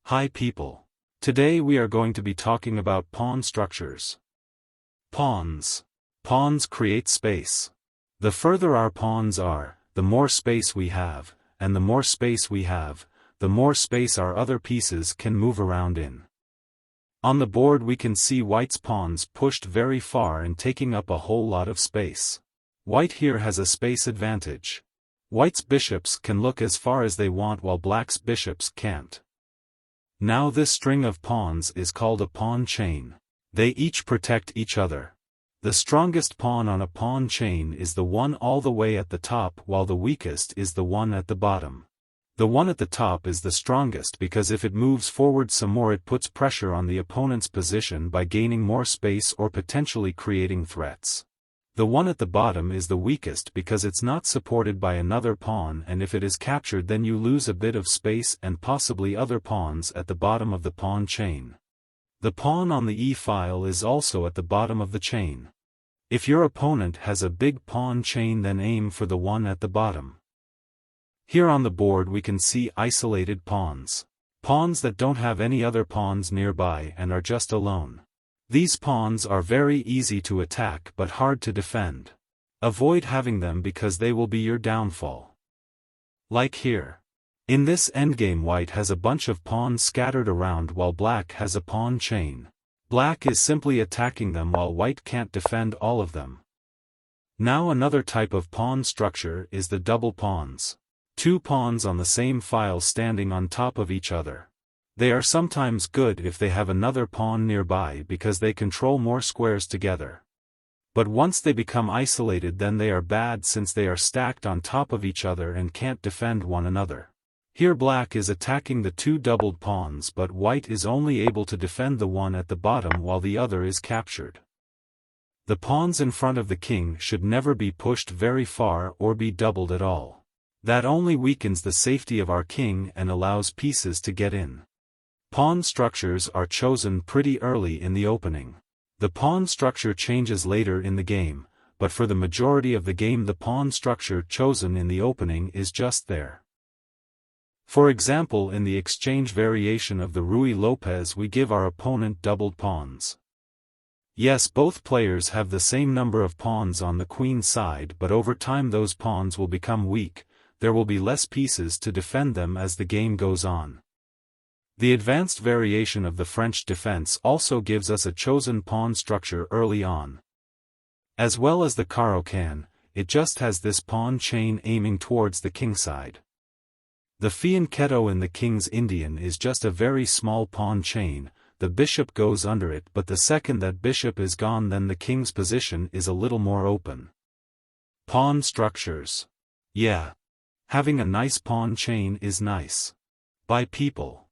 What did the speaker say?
Hi people. Today we are going to be talking about pawn structures. Pawns. Pawns create space. The further our pawns are, the more space we have, and the more space we have, the more space our other pieces can move around in. On the board we can see white's pawns pushed very far and taking up a whole lot of space. White here has a space advantage. White's bishops can look as far as they want while black's bishops can't. Now this string of pawns is called a pawn chain. They each protect each other. The strongest pawn on a pawn chain is the one all the way at the top while the weakest is the one at the bottom. The one at the top is the strongest because if it moves forward some more it puts pressure on the opponent's position by gaining more space or potentially creating threats. The one at the bottom is the weakest because it's not supported by another pawn, and if it is captured then you lose a bit of space and possibly other pawns at the bottom of the pawn chain. The pawn on the e-file is also at the bottom of the chain. If your opponent has a big pawn chain then aim for the one at the bottom. Here on the board we can see isolated pawns. Pawns that don't have any other pawns nearby and are just alone. These pawns are very easy to attack but hard to defend. Avoid having them because they will be your downfall. Like here. In this endgame white has a bunch of pawns scattered around while black has a pawn chain. Black is simply attacking them while white can't defend all of them. Now another type of pawn structure is the double pawns. Two pawns on the same file standing on top of each other. They are sometimes good if they have another pawn nearby because they control more squares together. But once they become isolated then they are bad since they are stacked on top of each other and can't defend one another. Here black is attacking the two doubled pawns but white is only able to defend the one at the bottom while the other is captured. The pawns in front of the king should never be pushed very far or be doubled at all. That only weakens the safety of our king and allows pieces to get in. Pawn structures are chosen pretty early in the opening. The pawn structure changes later in the game, but for the majority of the game the pawn structure chosen in the opening is just there. For example, in the exchange variation of the Ruy Lopez we give our opponent doubled pawns. Yes, both players have the same number of pawns on the queen side but over time those pawns will become weak, there will be less pieces to defend them as the game goes on. The advanced variation of the French defense also gives us a chosen pawn structure early on. As well as the Caro-Kann, it just has this pawn chain aiming towards the king side. The fianchetto in the King's Indian is just a very small pawn chain, the bishop goes under it but the second that bishop is gone then the king's position is a little more open. Pawn structures. Yeah. Having a nice pawn chain is nice. Bye people.